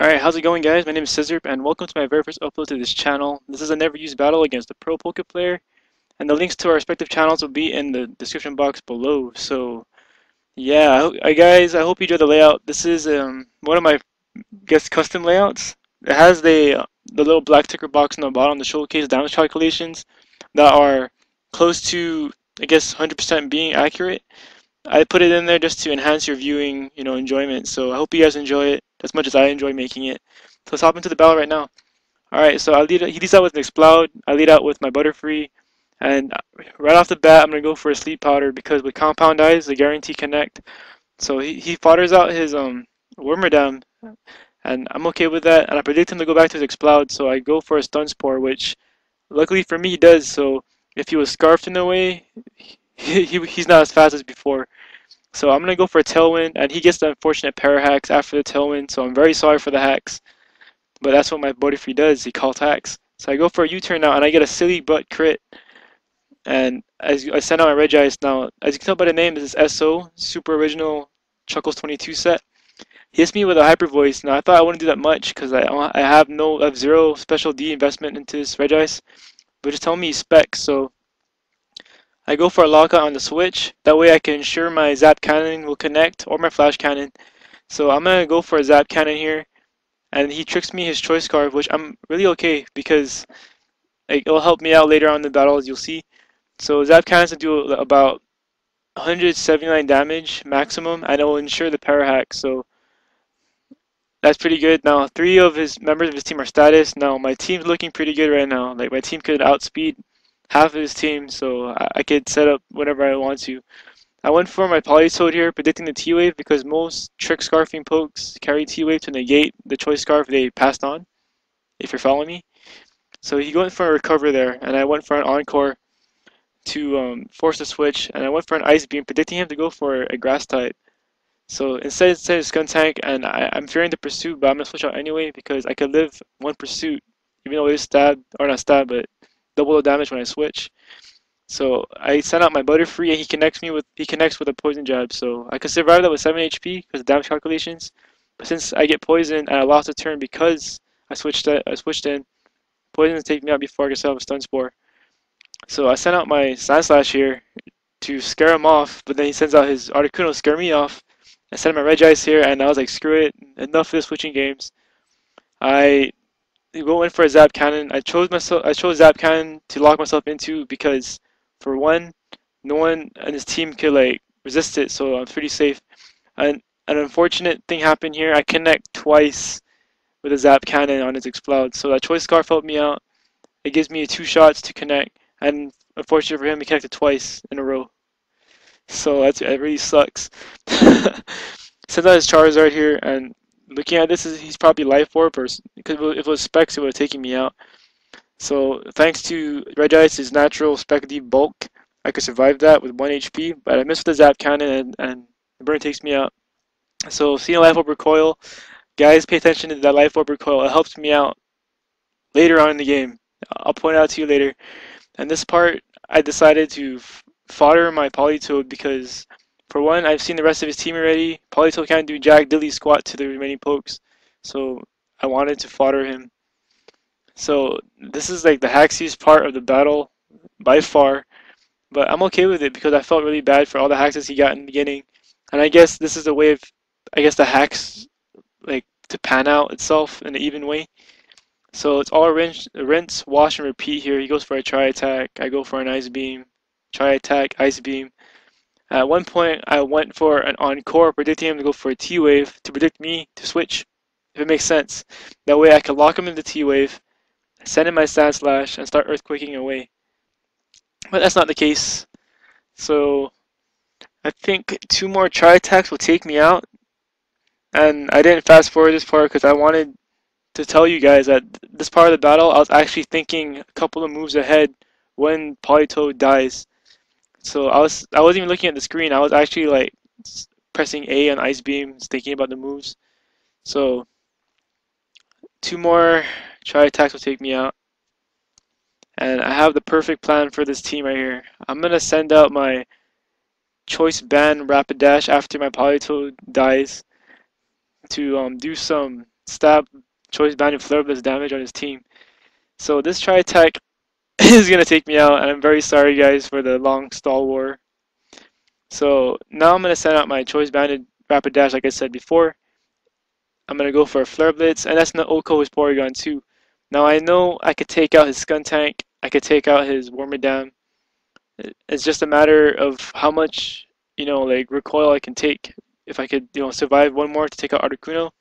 Alright, how's it going, guys? My name is SiZZirP and welcome to my very first upload to this channel. This is a never used battle against the ProPokePlayer, and the links to our respective channels will be in the description box below. So yeah, guys, I hope you enjoy the layout. This is one of my custom layouts. It has the little black ticker box on the bottom to showcase damage calculations that are close to, I guess, 100% being accurate. I put it in there just to enhance your viewing, enjoyment. So I hope you guys enjoy it as much as I enjoy making it. So let's hop into the battle right now. Alright, so he leads out with an Explode, I lead out with my Butterfree, and right off the bat I'm going to go for a Sleep Powder because with Compound Eyes, the Guarantee Connect. So he fodders out his Wormadam, and I'm okay with that, and I predict him to go back to his Explode, so I go for a Stun Spore, which luckily for me he does, so if he was Scarfed in a way, he's not as fast as before. So I'm going to go for a Tailwind, and he gets the unfortunate Para Hacks after the Tailwind, so I'm very sorry for the hacks. But that's what my Butterfree does, he calls hacks. So I go for a U-turn now, and I get a silly butt crit. And as I send out my Regice now, as you can tell by the name, this is SO, Super Original Chuckles 22 set. He hits me with a Hyper Voice. Now I thought I wouldn't do that much, because I have zero special D investment into this Regice. But just tell me he's spec, so I go for a lockout on the switch. That way I can ensure my Zap Cannon will connect, or my Flash Cannon. So I'm going to go for a Zap Cannon here. And he tricks me his Choice Scarf, which I'm really okay because it'll help me out later on in the battle, as you'll see. So Zap Cannons will do about 179 damage maximum, and it will ensure the Para Hack. So that's pretty good. Now, 3 of his members of his team are status. Now, my team's looking pretty good right now. Like, my team could outspeed half of his team, so I could set up whenever I want to. I went for my Politoed here, predicting the T-Wave, because most Trick Scarfing pokes carry T-Wave to negate the Choice Scarf they passed on, if you're following me. So he went for a Recover there, and I went for an Encore to force a switch, and I went for an Ice Beam, predicting him to go for a Grass type. So instead of Skuntank, and I'm fearing the Pursuit, but I'm going to switch out anyway, because I could live one Pursuit, even though it is stab, or not stab, but double the damage when I switch. So I send out my Butterfree, and he connects with a Poison Jab. So I could survive that with 7 HP because of damage calculations. But since I get poisoned and I lost a turn because I switched in, poison will take me out before I can set up a Stun Spore. So I sent out my Sand Slash here to scare him off, but then he sends out his Articuno to scare me off. I sent my Regice here, and I was like, screw it, enough of the switching games. I went for a Zap Cannon. I chose Zap Cannon to lock myself into because, for one, no one on his team could like resist it, so I'm pretty safe. And an unfortunate thing happened here. I connect twice with a Zap Cannon on his Explode, so that Choice Scarf helped me out. It gives me 2 shots to connect, and unfortunately for him, he connected twice in a row. So it really sucks. Sends out his Charizard here, and looking at this, he's probably Life Orb, or because if it was Specs, it would have taken me out. So thanks to Regice's natural Spec D bulk, I could survive that with 1 HP, but I missed with the Zap Cannon, and the burn takes me out. So seeing a Life Orb recoil, guys, pay attention to that Life Orb recoil. It helps me out later on in the game. I'll point out to you later. And this part, I decided to fodder my Politoed because, for one, I've seen the rest of his team already. Politoed can't do jack dilly squat to the remaining pokes, so I wanted to fodder him. So this is like the haxiest part of the battle by far, but I'm okay with it because I felt really bad for all the hacks he got in the beginning, and I guess this is a way of, the hacks like to pan out itself in an even way. So it's all rinse, wash, and repeat here. He goes for a Tri Attack. I go for an Ice Beam. Tri Attack, Ice Beam. At one point, I went for an Encore, predicting him to go for a T-Wave to predict me to switch, if it makes sense. That way I could lock him in the T-Wave, send in my Sand Slash, and start Earthquaking away. But that's not the case. So I think 2 more Tri Attacks will take me out. And I didn't fast forward this part because I wanted to tell you guys that this part of the battle, I was actually thinking a couple of moves ahead when Politoed dies. So I wasn't even looking at the screen. I was actually like pressing A on Ice Beams, thinking about the moves. So 2 more Tri Attacks will take me out. And I have the perfect plan for this team right here. I'm gonna send out my Choice Band Rapid Dash after my Politoed dies to do some stab choice banded flare-blitz damage on his team. So this tri-attack is gonna take me out, and I'm very sorry guys for the long stall war. So now I'm gonna send out my choice banded rapid dash like I said before. I'm gonna go for a flare blitz, and that's not Oko his Porygon too. Now I know I could take out his Skuntank, I could take out his Wormadam. It's just a matter of how much, like recoil I can take. If I could, survive one more to take out Articuno.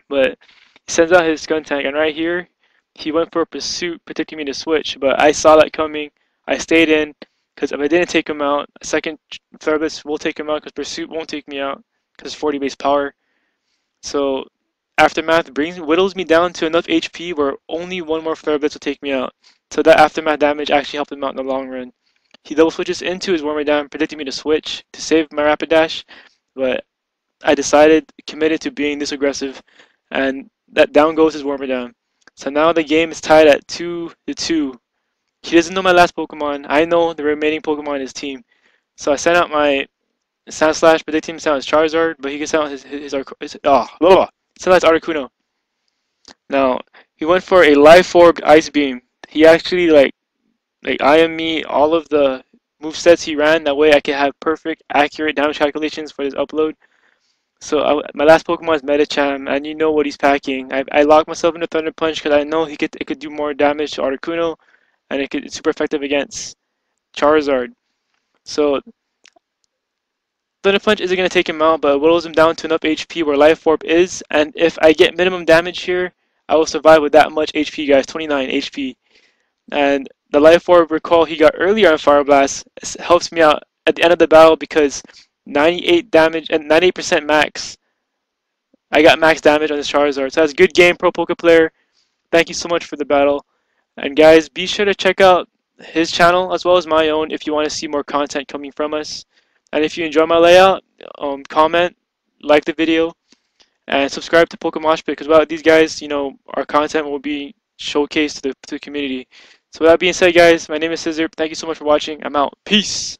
But he sends out his Skuntank, and right here, he went for a pursuit, predicting me to switch. But I saw that coming. I stayed in, because if I didn't take him out, a second flare blitz will take him out, because pursuit won't take me out, because 40 base power. So Aftermath whittles me down to enough HP where only one more flare blitz will take me out. So that Aftermath damage actually helped him out in the long run. He double switches into his Wormadam, predicting me to switch to save my Rapid Dash, but I committed to being this aggressive, and that down goes his Wormadam. So now the game is tied at 2-2. He doesn't know my last Pokemon. I know the remaining Pokemon in his team. So I sent out my Sound Slash, predicting him to sound his Charizard, but he can sound his send out his Articuno. Now he went for a Life Orb Ice Beam. He actually like IM me all of the movesets he ran. That way I can have perfect, accurate damage calculations for this upload. So my last Pokemon is Medicham, and you know what he's packing. I locked myself into Thunder Punch because I know it could do more damage to Articuno, and it's super effective against Charizard. So Thunder Punch isn't going to take him out, but it whittles him down to enough HP where Life Orb is, and if I get minimum damage here, I will survive with that much HP, guys, 29 HP. And the Life Orb recall he got earlier on Fire Blast helps me out at the end of the battle because 98 damage and 98% max. I got max damage on this Charizard. So that's a good game, ProPokePlayer. Thank you so much for the battle. And guys, be sure to check out his channel as well as my own if you want to see more content coming from us. And if you enjoy my layout, comment, like the video, and subscribe to PokeMoshPit because without these guys, our content will be showcased to the community. So with that being said, guys, my name is SiZZirP. Thank you so much for watching. I'm out. Peace.